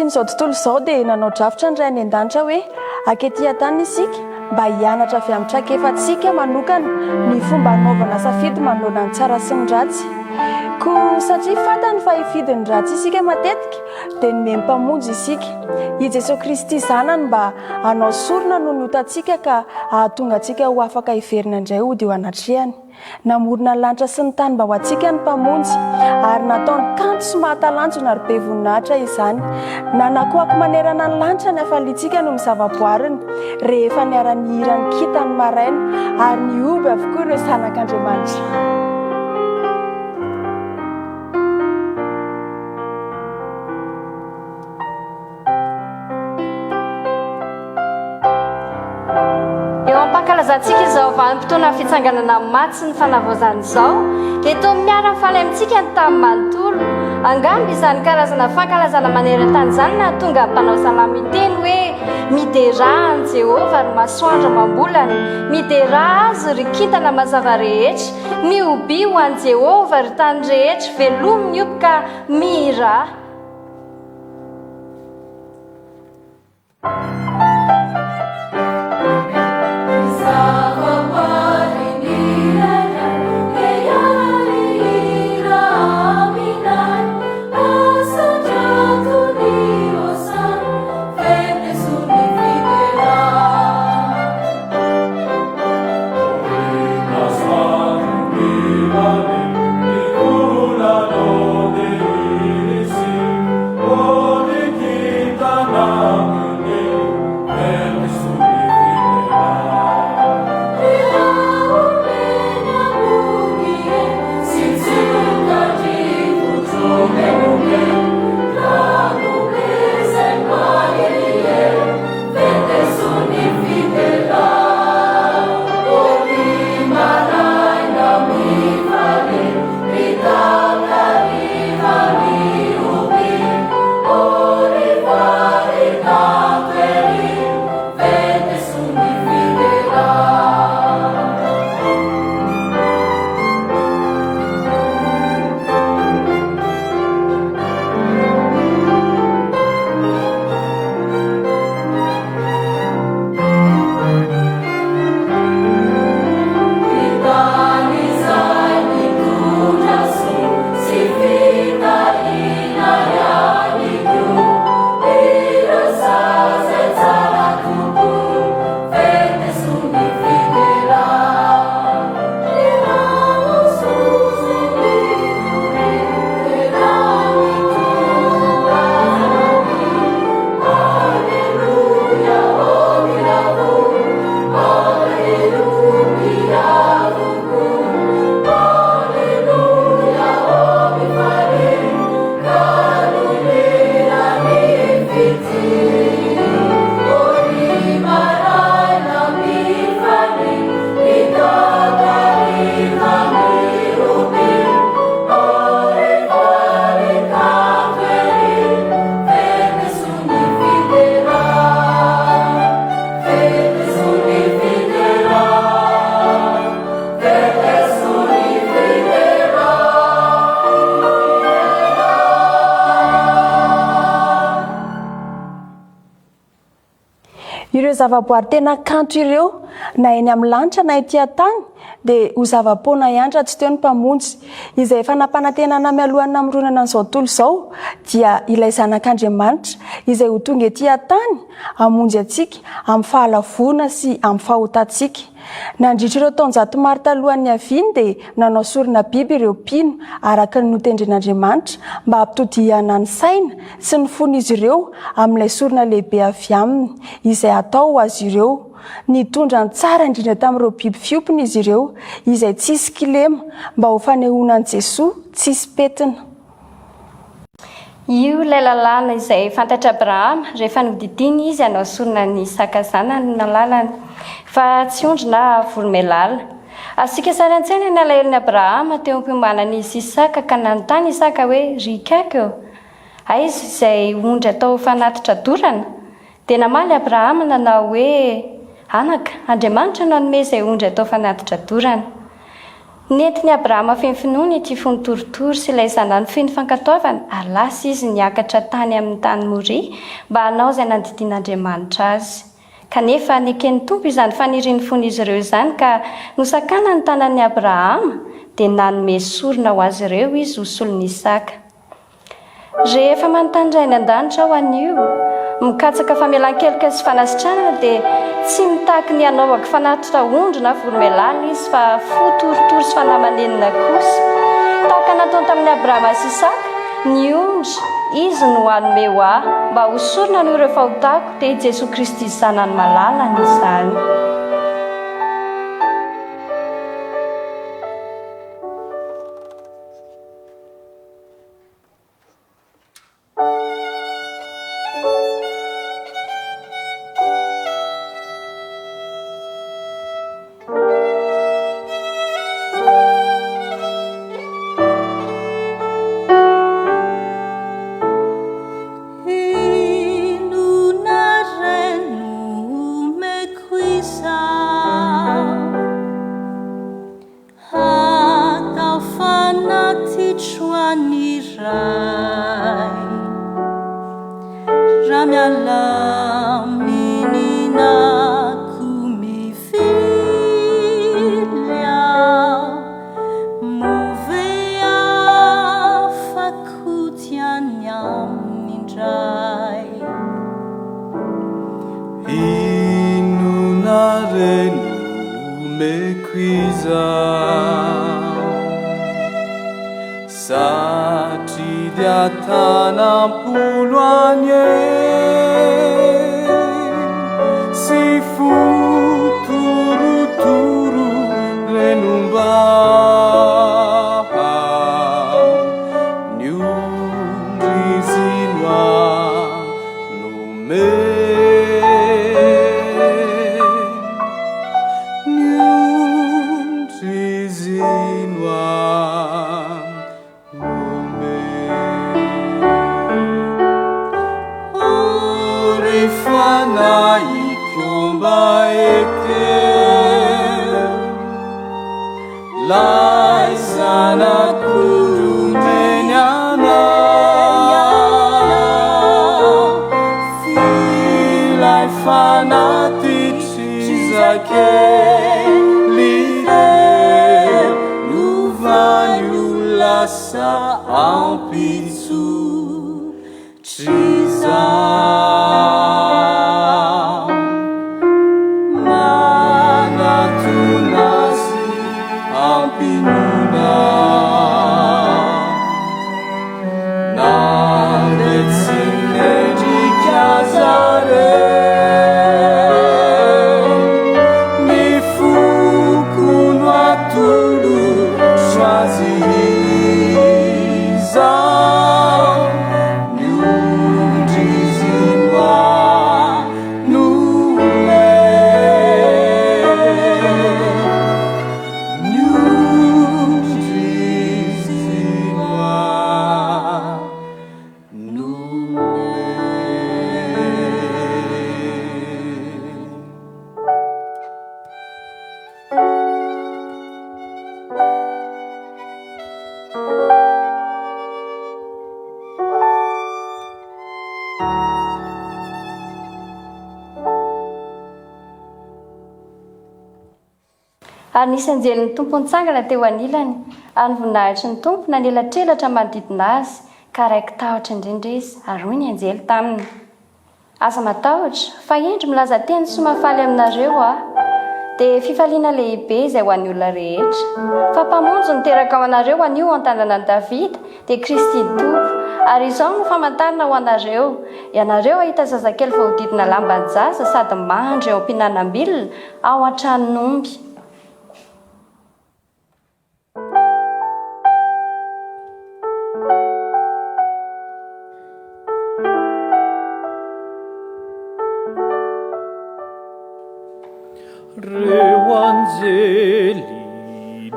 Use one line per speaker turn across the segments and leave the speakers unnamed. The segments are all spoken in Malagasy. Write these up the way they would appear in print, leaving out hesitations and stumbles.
ankehitriny izao tontolo izao dia nanao drafitra ny ray any an-danitra hoe aketỳ an-tany isika mba hianatra avy amin'ny traikefantsika manokana ny fomba hanaovana safidy manoloana ny tsara sy ny ratsy. Ko satria fantany fa hifidy ny ratsy isika matetika dia ny mpamonjy isika. I Jesosy Kristy zanany mba hanao sorona no niotantsika ka ahatonga antsika ho afaka hiverina indray ody eo anatrehany. Namorona ny lanitra sy ny tany mba ho antsika ny mpamonjy ary nataony kanto sy mahatalanjona ary be voninahitra izany. Nanakoako manerana ny lanitra ny hafaliantsika no mizavaboariny rehefa niara-ny hira ny kitany maraina ary nioby avokoa ireo zanak'Andriamanitra.
Pankalazantsika izao vanim-potoana fitsanganana maty sy ny fanavaozan'izao dia toa miara mifaly amintsika ny tamin'ny manontolo. Angamby izany karazana fankalazana maneran-tany izany na tonga mpanao salamo miteny hoe midera any Jehovah ary masoandro mambolana, midera azy ry kintana mazava rehetra, mioby ho any Jehovah ry tany rehetra, velomy ny oby ka mihira.
Ireo zavaboary tena kanto ireo na eny amin'ny lanitra na ety an-tany dia ho zava-poana ihany raha tsy teo ny mpamonjy. Izay efa nampanantenana mialohan'ny namoronana an'izao tontolo izao dia ilay zanak'Andriamanitra izay ho tonga ety an-tany hamonjy antsika amin'ny fahalavona sy amin'ny fahotantsika. Nandritra ireo taonjato maro talohan'ny aviany dia nanao sorona biby ireo mpino araka ny notendren'Andriamanitra mba hampitodihana ny saina sy ny fon'izy ireo amin'ilay sorona lehibe avy aminy izay atao azy ireo. Nitondra ny tsara indrindra tamin'ireo biby fiompiny izy ireo izay tsisy kilema mba ho fanehoanan'i Jesoa tsisy petina.
Io ilay lalàna izay fantatra Abrahama rehefa nodidiny izy hanao sorona ny Isaka zanany ny lalàny fa tsy ondry na voromailala. Asika sary an-tsaina ny alaherin'i Abrahama teo am-piomanan'izy Isaka ka nanontany Isaka hoe rikako eo. Aiza izay ondry atao fanatitra dorana? Dia namaly Abrahama nanao hoe anaka, Andriamanitra nanome izay ondry atao fanatitra dorana. Nentiny Abrahama feno finoana ity fony toritory sy ilay zanany feno fankatoavana ary lasa izy niakatra tany amin'ny tany Moria mba hanao izay nandidian'Andriamanitra azy. Kanefa nekeny Tompo izany faniriany fon'izy ireo izany ka nosakana ny tanan'i Abrahama dia nanome sorona ho azy ireo izy ho solon'i Isaka. Rehefa manontany ny an-danitra ho anio mikatsaka famelan-keloka sy fanasitranana dia tsy mitaky ny anaovako fanatitra ondry na voromailala izy fa fotoritory sy fanamanenina kosa tahaka nataony tamin'ny Abrahama sy Isaka ny ondry izy no hanome ho ahy mba ho sorona no ireo fahotako dia Jesosy Kristy zanany malalana izany. Anisy anjelin'ny tompo nitsangana teo anilany ary voninahitry ny tompo nanelatrelatra manodidina azy ka raiky tahotra indrindra izy ary hoy ny anjely taminy: aza matahotra fa endry milaza teny somafaly aminareo dia fifaliana lehibe izay ho an'ny olona rehetra fa mpamonjy niteraka ao anareo anio an-tanàna ny Davida dia Kristy Tompo ary izao no famantarana ho anareo. Ianareo ahita zazakely voahodidina lamban-jaza sady mandry eo am-pihinanam-bilona ao an-tranon'omby.
Reo anjely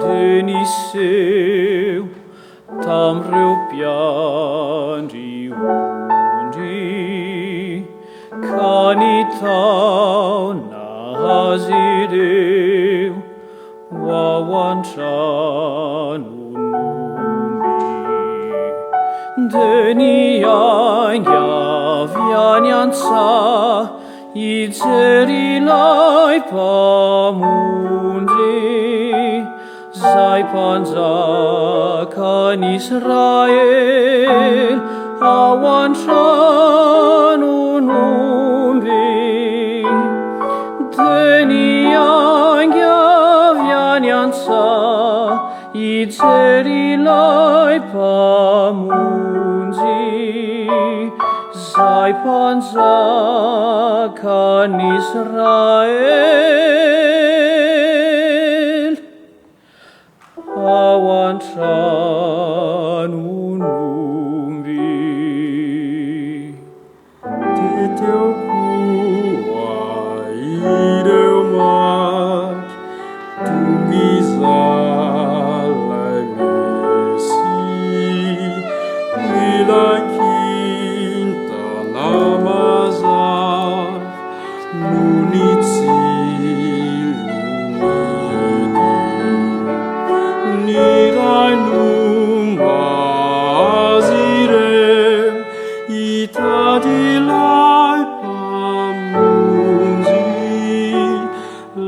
de niseho tam'ireo mpiandry ondry ka nitaona azy ireo ao an-tranon'omby de ny ainga avy any an-tsaha hijery ilay mpamonjy zay mpanjakan'Israely ao an-tranon'omby de ny ainga avy any an-tsaha hijery ilay mpamonjy zay mpanjakan'Israely ao an-tranon'omby.
Teteo koa ireo maro tongizalay Mesy ilay kintana mazava no ny tsilomedy ny ray nomba azy ireo hitady ilay mpamonjy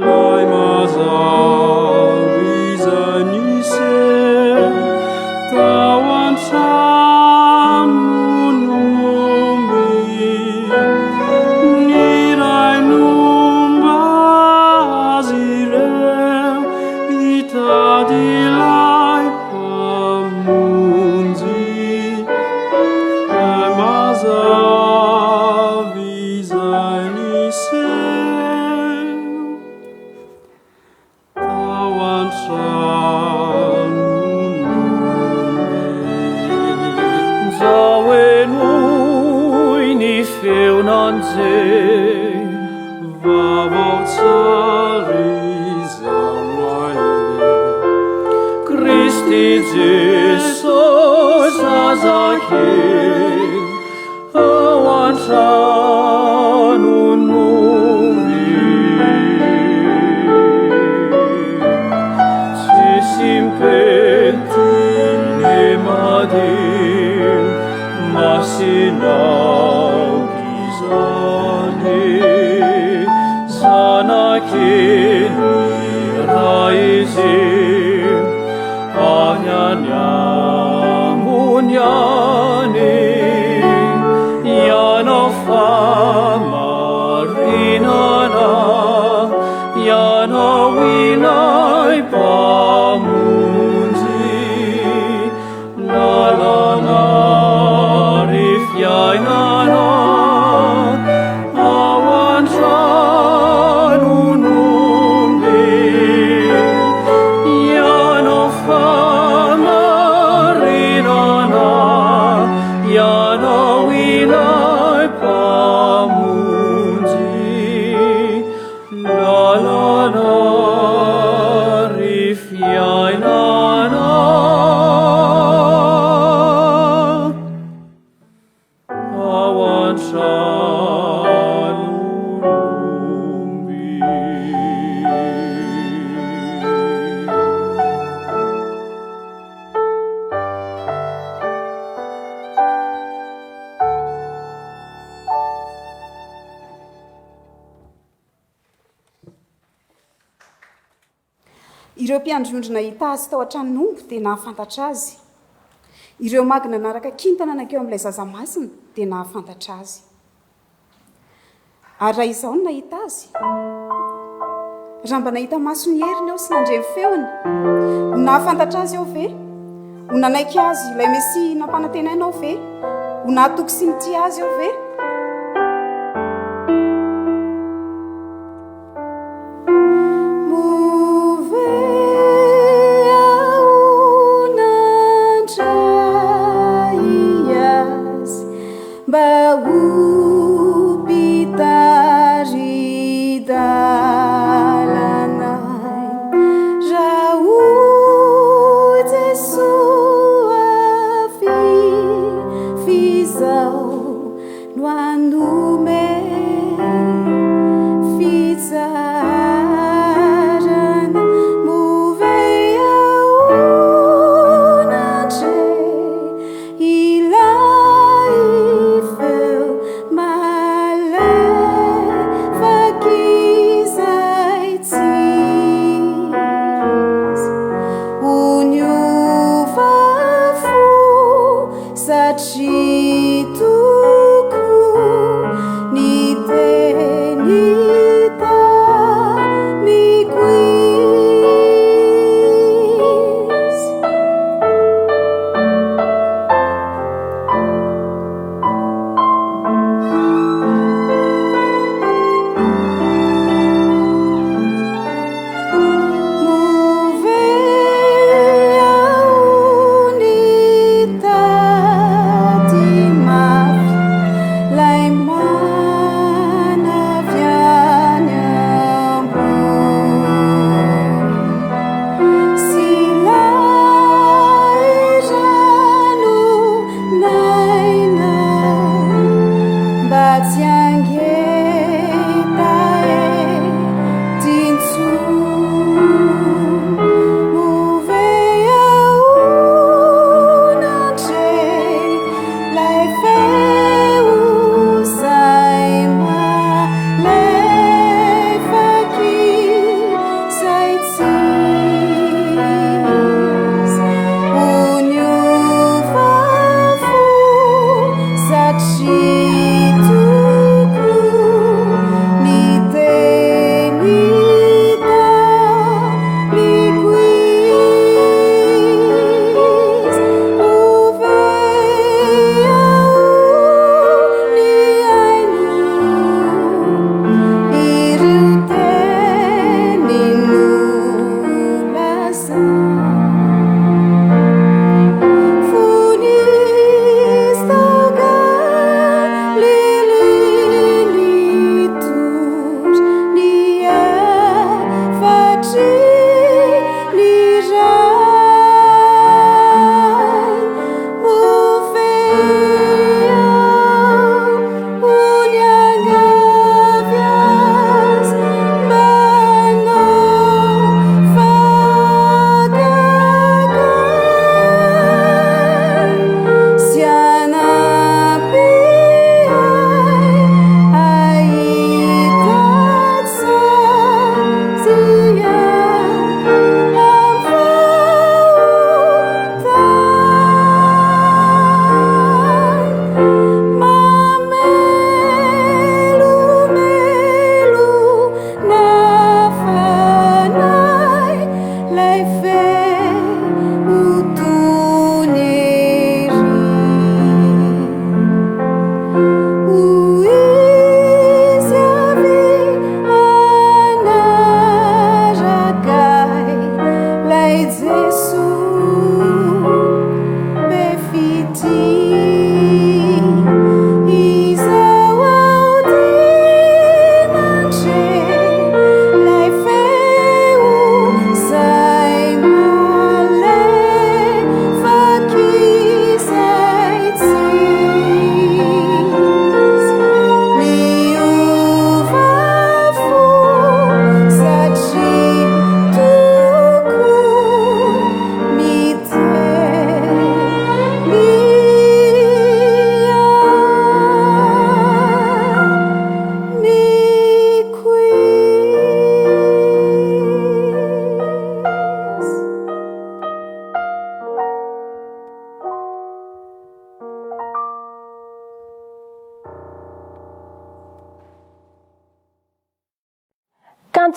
lay mazava izay niseho tao an-tranon'omby ny ray nomba azy ireo hitady ilay mpamonjy lay mazava izay niseho tao an-tranon'omby.
Zao enoy ny feonanjeny
Vaovao tsara izao ae
Kristy Jesosy zazakely ao an-tranon'omby tsisy mipety ny madio masinaoky izany zanakely raha izy any any ambony any ianao famarinana ianao ilay mpamonjy lalana ry fiainana ao an-tranon'omby ianao famarinana ianao ilay mpamonjy lalana ry fiainana ao an-tranon'omby.
Ireo mpiandrondrona hita azy tao an-tranon'omby dia nahafantatra azy. Ireo magina naraka kintana nakeo amin'ilay zazamasina dia nahafantatra azy. Ary raha izao no nahita azy, raha mba nahita maso ny heriny aho sy nandreny feony, ho nahafantatra azy aho ve? Ho nanaiky azy ilay Mesia nampanantenaina aho ve? Ho nahatoky sy nity azy aho ve?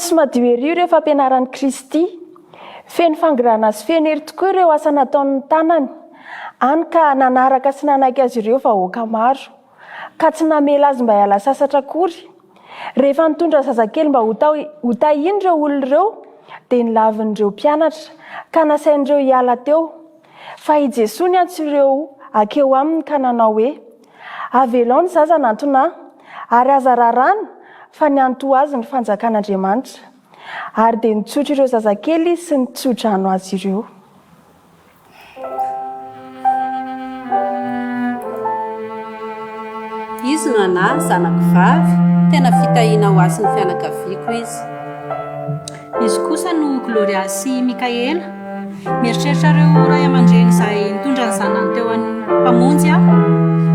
tsy madio ery ireo fampianaran'i Kristy, feno fangirana sy feno hery tokoa ireo asa nataon'ny tanany, any ka nanaraka sy nanaiky azy ireo vahoaka maro, ka tsy namela azy mba hiala sasatra akory. Rehefa nitondra zazakely mba ho tahiny ireo olona ireo, dia nilavin'ireo mpianatra ka nasain'ireo hiala teo. Fa i Jesosy ny antso ireo akeo aminy ka nanao hoe, avelao ny zaza nantona, ary aza rarana fa nianto azy ny fanjakan'Andriamanitra. Ary dia nitsotra ireo zazakely sy nitsodrano azy ireo.
Izy no ana zanako vavy, tena fitahiana ho azy ny fianakaviako izy.
Izy kosa no Gloria sy Mikaela, mieritreritra ireo ray aman-dreny izay nitondra ny zanany teo amin'ny mpamonjy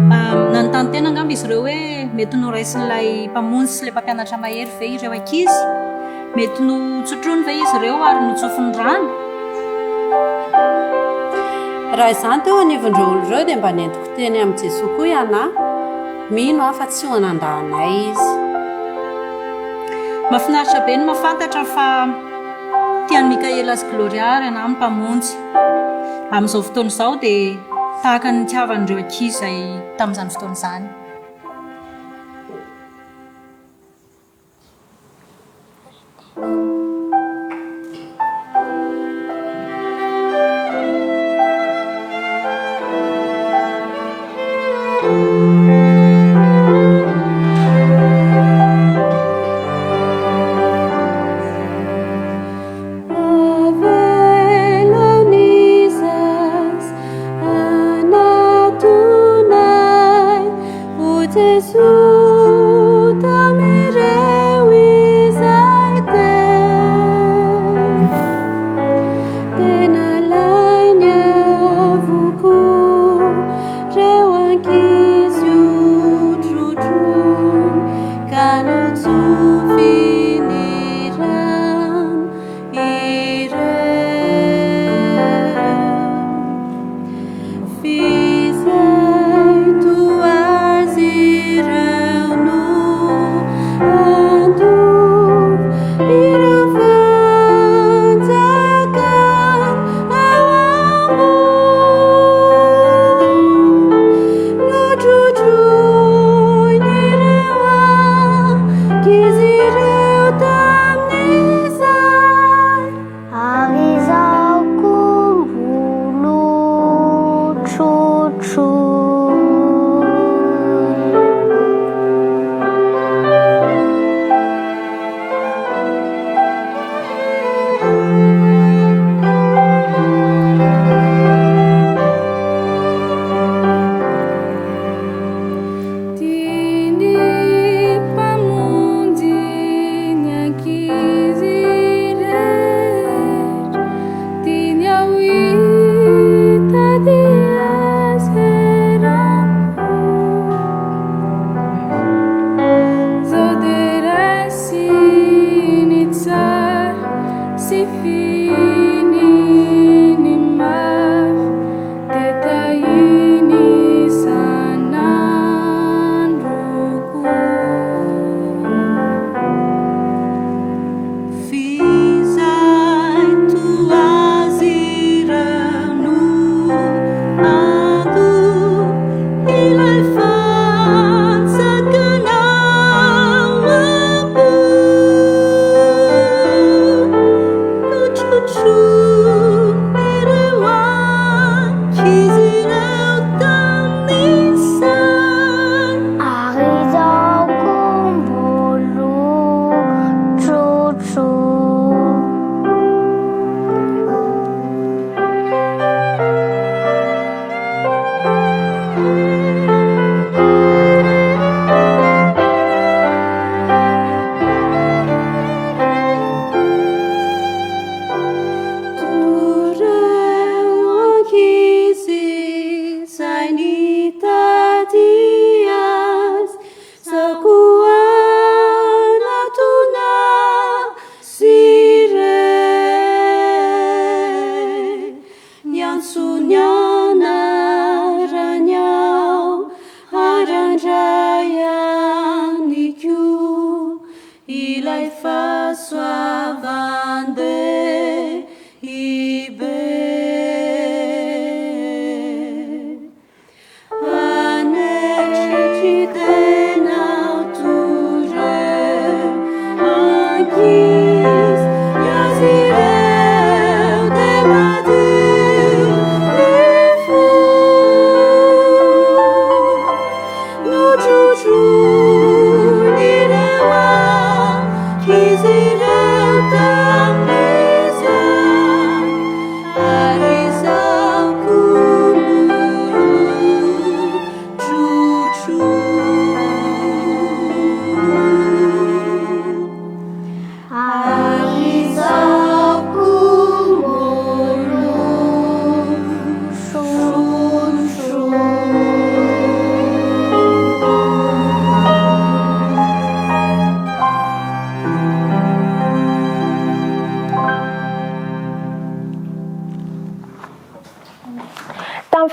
nanontany tena angamba izy ireo hoe mety no raisin'ilay mpamonjy sy ilay mpampianatra mahery ve ireo ankizy, mety no tsotrony ve izy ireo ary notsofin'ny rano.
Raha izany teo anivon'ireo olo ireo dia mba nentiko teny amin'ny Jesosy koa iana, mino aho fa tsy ho anandahanay izy.
Mahafinaritra be ny mahafantatra fa tian'ny Mikaela sy Gloria ary ana amin'ny mpamonjy. Amin'izao fotoana izao dia tahaka ny tiavan'ireo ankizy izay tamin'izany fotoana izany.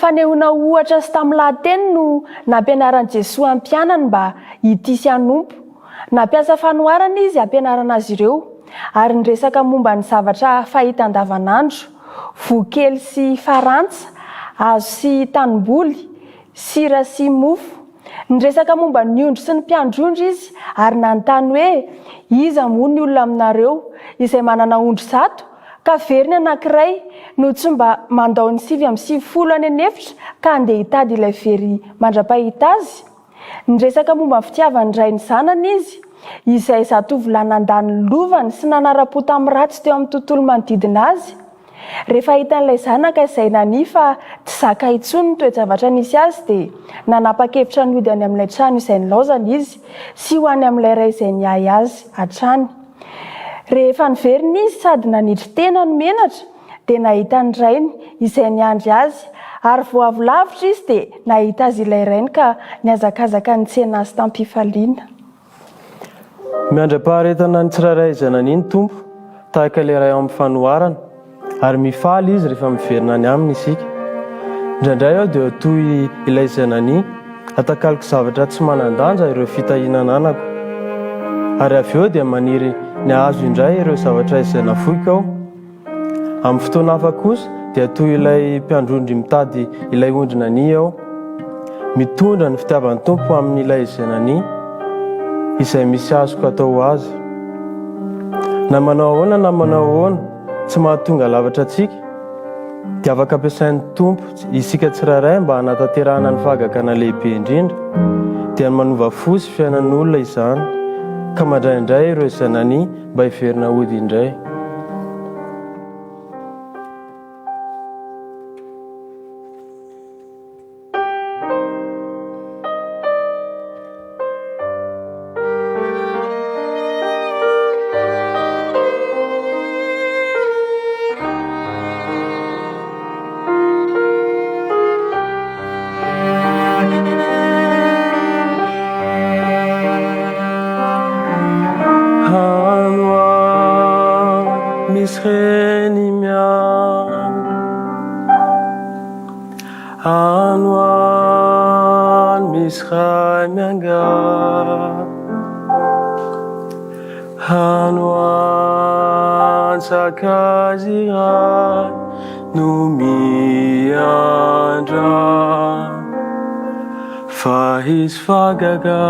fanehoana ohatra sy tamin'ny lahateny no nampianaran'i Jesosy amin'ny mpianany mba hitisy hanompo. Nampiasa fanoharana izy ampianarana azy ireo ary niresaka momba ny zavatra fahita andavanandro, vokely sy farantsa, hazo sy tanimboly, sira sy mofo. Niresaka momba ny ondry sy ny mpiandrondry izy ary nanontany hoe iza moa ny olona aminareo izay manana ondry 100 ka veriny anankiray no tsy mba mandao ny 7 any anefitra ka andeha hitady ilay very mandra-pahita azy. Niresaka momba ny fitiavany iray ny zanany izy izay zatovolahy nandany lovany sy nanara-po tamin'ny ratsy teo amin'ny tontolo manodidina azy. Rehefa hitan'ilay zanaka izay nania fa tsy zaka intsony ny toe-javatra nisy azy dia nanapa-kevitra ny ody any amin'ilay trano izay nilaozana izy sy ho any amin'ilay iray izay niay azy hatrany. Rehefa niveriny izy sady nanitry tena ny menatra dia nahita ny rainy izay niandry azy ary vao avy lavitra izy dia nahita azy ilay rainy ka niazakazaka nitsena azy tampifaliana.
Miandra-paharetana ny tsirairay izay nania ny tompo tahaka ilay iray amin'ny fanoharana ary mifaly izy rehefa miverina any aminy isika. Indraindray aho dia toy ilay izay nania atakaliko zavatra tsy manan-danja ireo fitahinana anako ary avy eo dia maniry ny azo indray ireo zavatra izay nafoika aho. Amin'ny fotoana hafa kosa dia toy ilay mpiandrondry mitady ilay ondry nania aho, mitondra ny fitiavan'ny tompo amin'ilay izay nania izay misy azoko atao azy. Na manao ahoana na manao ahoana tsy mahatonga lavatra antsika dia afaka ampiasain'ny tompo isika tsirairay mba hanatanterahana ny fahagakana lehibe indrindra dia ny manova fosy fiainan'olona izany ka mandraindray ireo izay nania mba hiverina ody indray. Anoan misray mianga, anoan sakaziray no miandra fa hisy fagaga.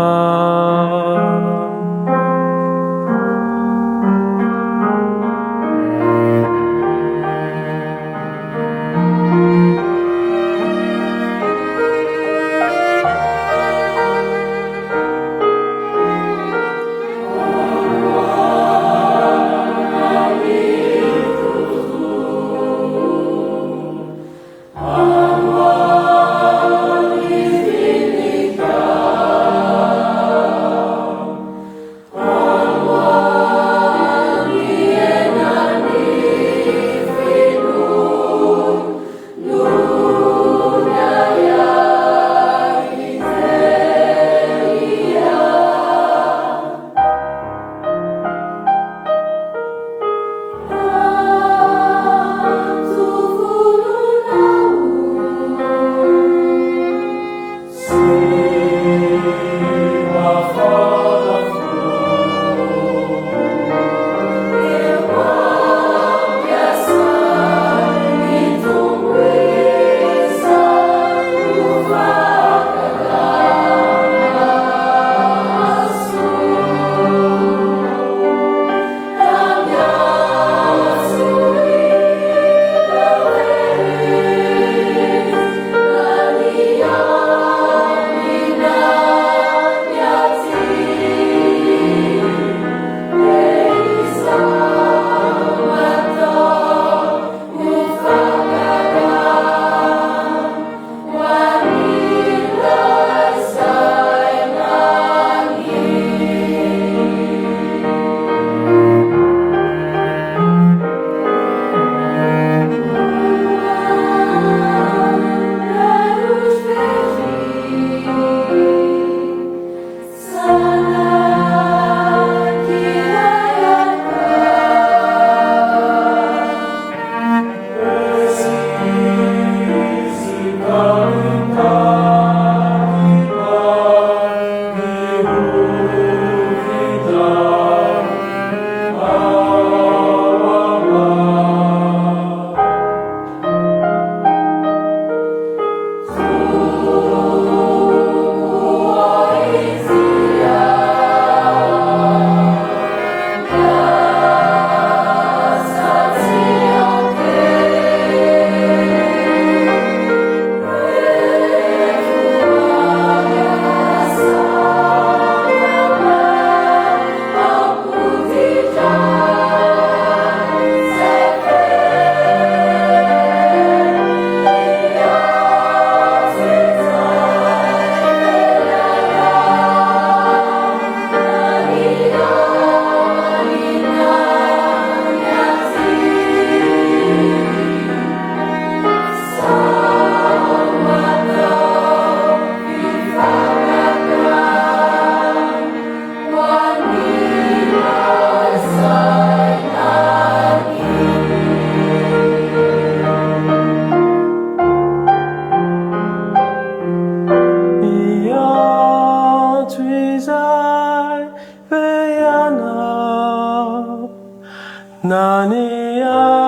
nanianina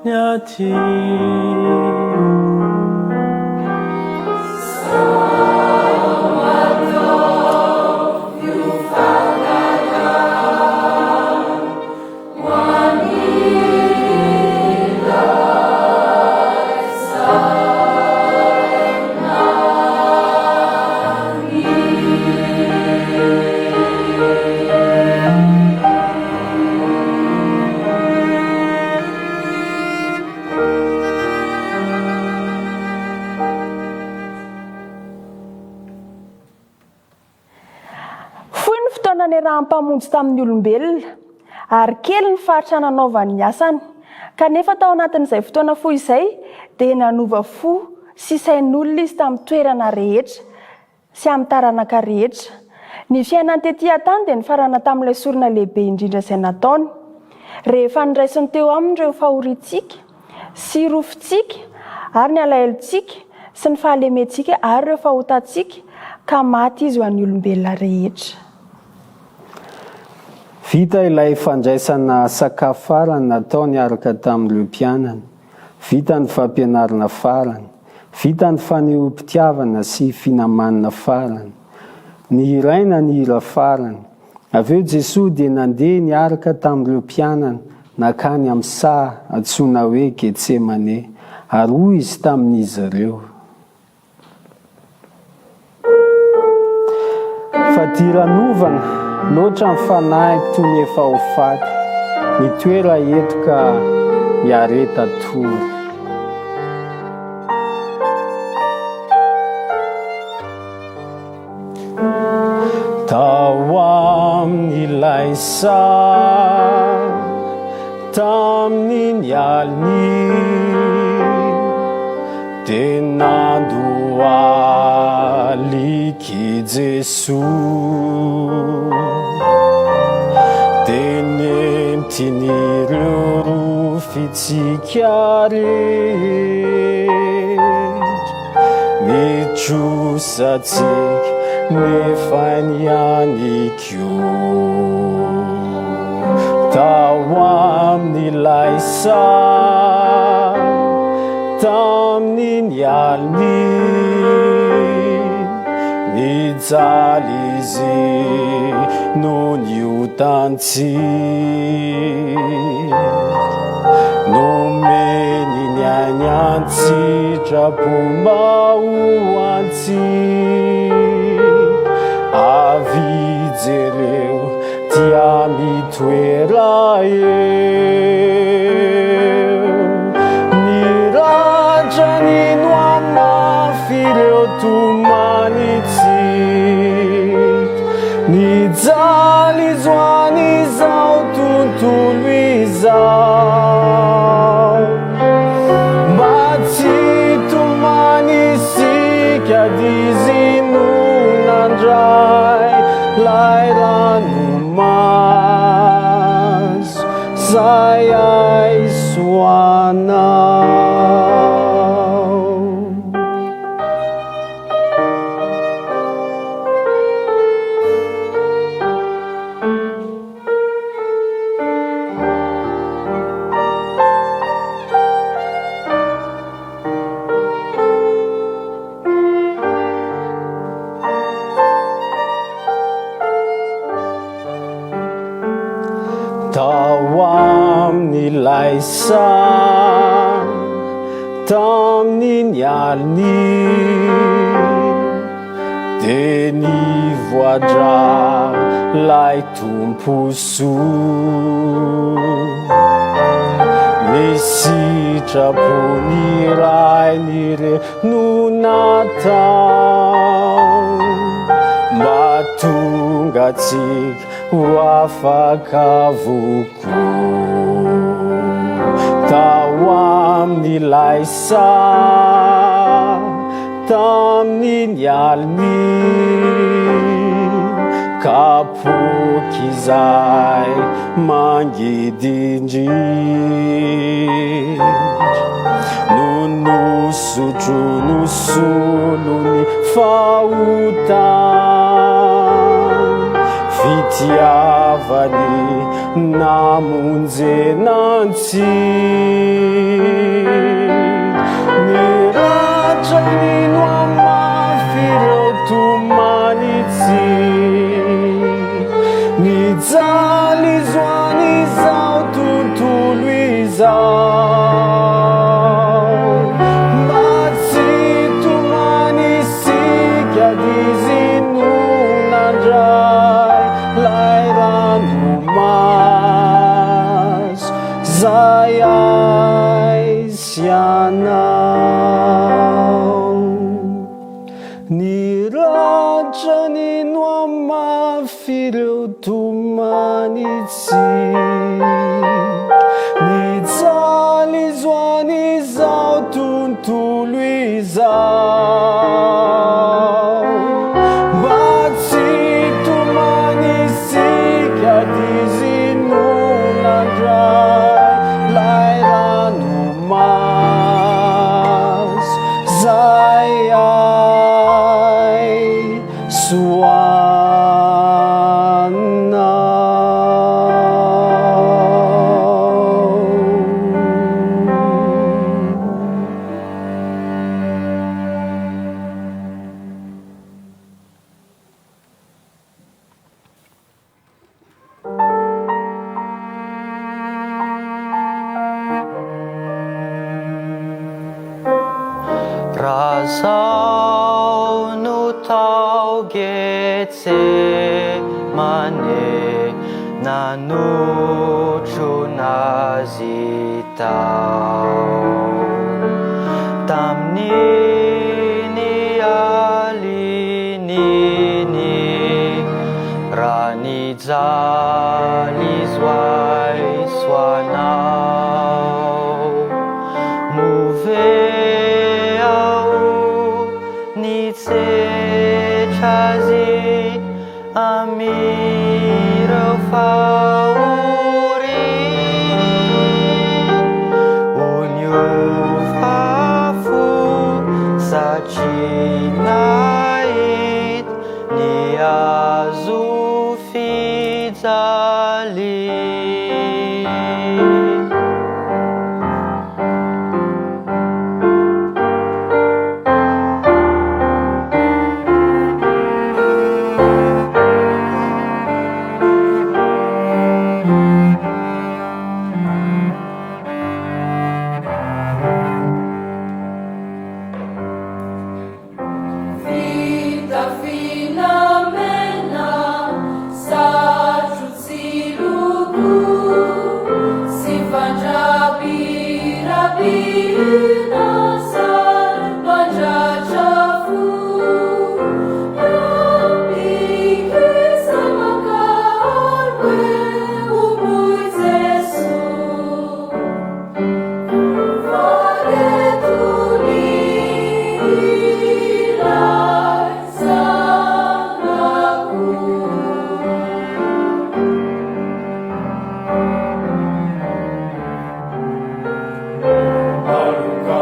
nyati
raha-mpamonjy tamin'ny olombelona ary kely ny faritra nanaovan'ny asany kanefa tao anatin'izay fotoana fo izay dia nanova fo sy sain'olona izy tamin'ny toerana rehetra sy amin'ny taranaka rehetra. Ny fiainany tetỳ tany dia nifarana tamin'ilay sorona lehibe indrindra izay nataony rehefa niraisiny teo amin'ireo fahoriantsika sy rofintsika ary ny alahelo-tsika sy ny fahalementsika ary ireo fahotantsika ka maty izy ho an'ny olombelona rehetra.
Vita ilay fandraisana sakafo farany natao niaraka tamin'ireo mpianana, vita ny fampianarana farany, vita ny fanehoam-pitiavana sy finamanana farany, ny iraina ny hira farany. Avy eo Jesosy dia nandeha niaraka tamin'ireo mpianana nakany amin'ny saha antsoina hoe Getsemane ary hoy izy tamin'izy ireo: fadiran'ovana loatra ny fanahiko toy ny efa ho faty, ny toera eto ka miareta tory. Tao amin'ilay saha tamin'ny aliny dia nandohaliky Jesosy dia nemtin'ireo rofitsika rehetra mitrosatsika nefa niany koa. Tao amin'ilay saha tamin'ny aliny nijaly izy no niotantsika nomeny ny anyantsitrapo mba ho antsika avijereo tia mitoera eo miratra nino amafy ireo tomanitsika nijaly izoany izao tontolo izao mba tsy tomanisika dizinonandray lay ranomaso zay aisoanao. Tao amin'ilay saha tamin'ny aliny dia nivoadra lay tomposoa nisitrapo ny ray ny re no natao mba tonga tsika ho afaka voko. Tao amin'ilay saha tamin'ny aliny kapoky izay mangidindrindra no nosotro nosolony fahotany fitiavany namonjenantsy miratra nino amafy ireo tomanitsy mijaly zoany izao tontolo izao mba tsy tomanisika dizinonandray lay randomaso zay aisianao niratra nino amafy ireo tomanitsy nijaly zoany izao tontolo izao mba tsy tomanisika dizinonandray lay ranomaso zay
Razao no tao Getsemane nanotro nazy tao tamin'iny alin'iny raha nijaly zoay soanao nitsetrazy amireo fahory oniofafo satria nahit ny azo fijaly
Aluka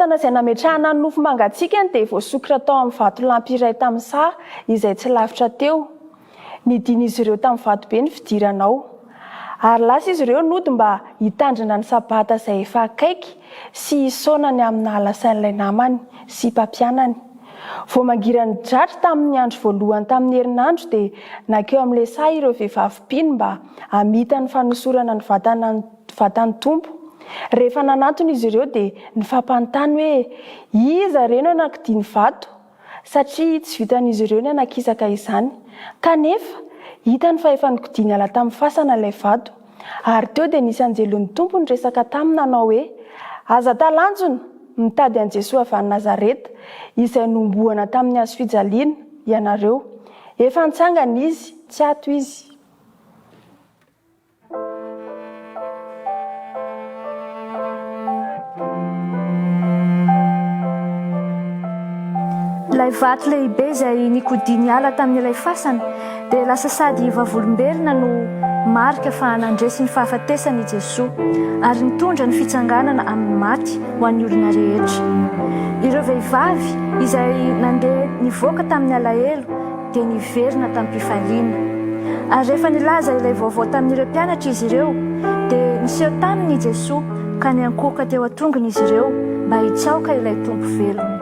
fatana izay nametrahana ny nofo mangatsikany dia voasokitra tao amin'ny vatolampy iray tamin'ny saha izay tsy lavitra teo. Nidian'izy ireo tamin'ny vatobe ny fidiranao. Ary lasa izy ireo nody mba hitandrina ny sabata izay efa akaiky sy hisaonany amin'ny nahalasain'ilay namany sy mpampianany. Vao mangirany dratra tamin'ny andro voalohany tamin'ny herinandro dia nakeo amin'ilay saha ireo vehivavy mpino mba hamita ny fanosorana ny vatan'ny tompo. Rehefa nanantona izy ireo dia nifampanontany hoe iza reno anankidiny vato, satria tsy vitan'izy ireo ny anakizaka izany. Kanefa hitany fa efa nikodiny ala tamin'ny fasana ilay vato. Ary teo dia nisy anjelon'ny tompo niresaka taminy nanao hoe aza talanjona mitady an Jesosy avy any Nazareta izay nomboana tamin'ny hazo fijaliana ianareo. Efa nitsangana izy, tsy ato izy.
Ilay vato lehibe izay nikodiny ala tamin'ilay fasana dia lasa sady vavolomberina no marika fa nandresy ny fahafatesany i Jesosy ary nitondra ny fitsanganana amin'ny maty ho an'ny olona rehetra. Ireo vehivavy izay nandeha nivoaka tamin'ny alahelo dia niverina tamin'ny mpifaliana. Ary rehefa nilaza ilay vaovao tamin'ireo mpianatra izy ireo dia niseho taminy i Jesosy ka niankohoka teo atongony izy ireo mba hitsaoka ilay tompo velona.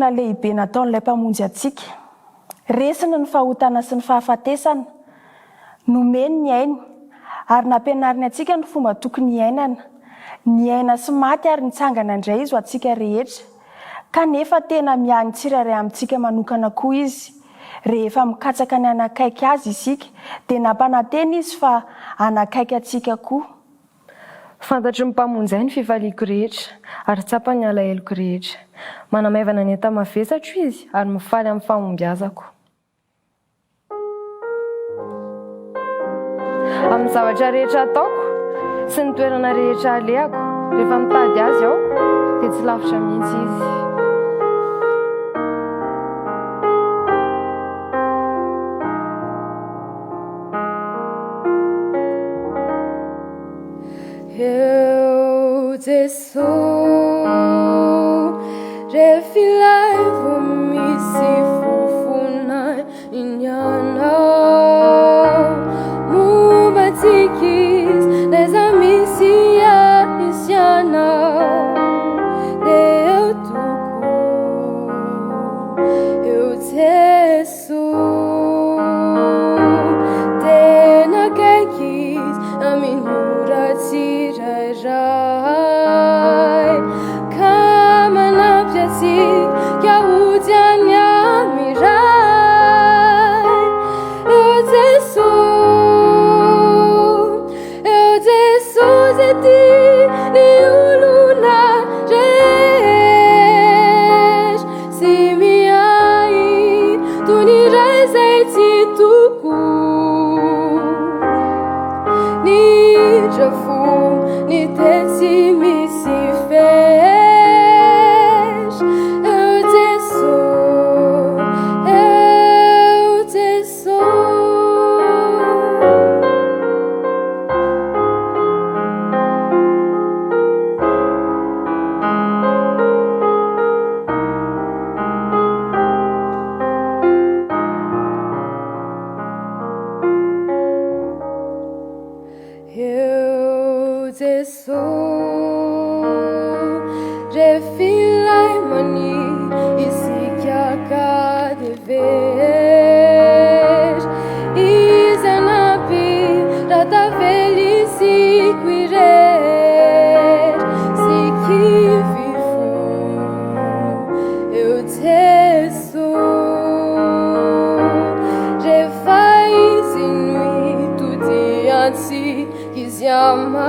tena lehibe nataon'ilay mpamonjy atsika. Resina ny fahotana sy ny fahafatesana, nomeny ny ainy ary nampianariny atsika ny fomba tokony iainana, ny aina sy maty ary nitsangana indray izy ho atsika rehetra. Kanefa tena miany tsirairay amintsika manokana koa izy. Rehefa mikatsaka ny anakaiky azy isika, dia nampananteny izy fa anakaiky atsika koa.
Fantatry ny mpamonjy ny fivaliako rehetra ary tsapany ny alahelo rehetra. Manamaivana ny enta-mavesatro izy ary mifaly amin'ny fahombiazako. Amin'ny zavatra rehetra ataoko sy ny toerana rehetra alehako, rehefa mitady azy aho dia tsy lavitra mihitsy izy.
Eu Jesús, rehefa ilay vao misy fofona inyanao, momba tsikis leza misy anisy anao, dia eu toko, eu Jesús, tena kaikis amin'ny ora tsirairay, ka manampy atsika hody any amiray. Eu Jesús ety ny olona rehetra, sy miay toy ny iray zay tsy toko, ny drafo ny tetsy misy fetra. Eu Jesús, eu Jesús. Eu Jesús, rehefa ilay maniry isika ka dever, izy anampy raha tavela isiko irery, siky vivo. Eu Jesús, rehefa izy no itodiantsika izy amay,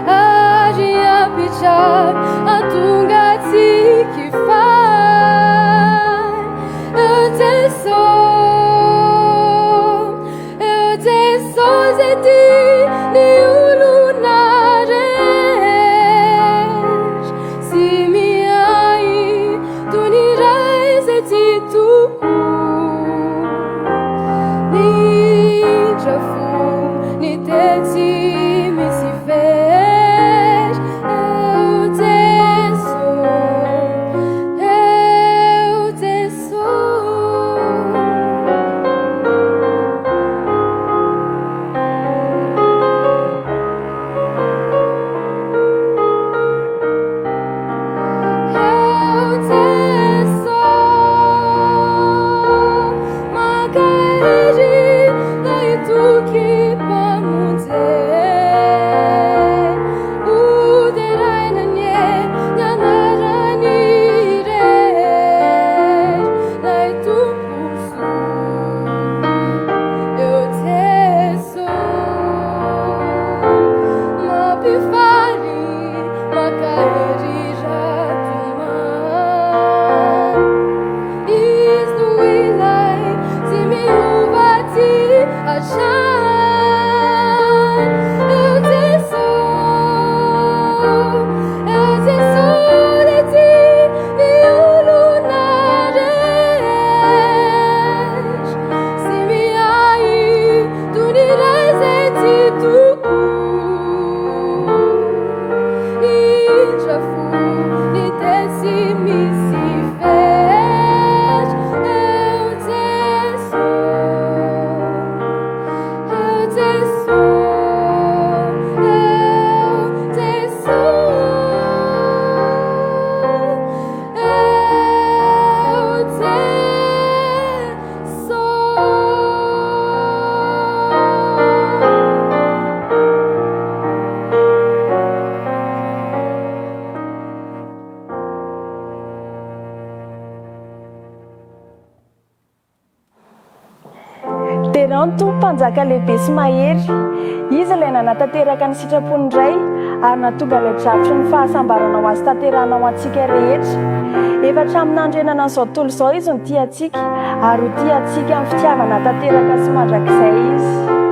ary apitrary atonga atsika ifay. Eu Jesús ety ny olona rehetra, sy miay toy ny iray zay tsy toko, ny drafo ny tetsy
ianao ny tompo-mpanjaka lehibe sy mahery. Izy ilay nanatanteraka ny sitrapony iray ary natonga ilay dravitra ny fahasambarana ho azy tanteranao antsika rehetra. Efa hatramin'ny andrenana an'izao tontolo izao izy no tia antsika ary ho tia antsika amin'ny fitiavana tanteraka sy mandrakizay izy.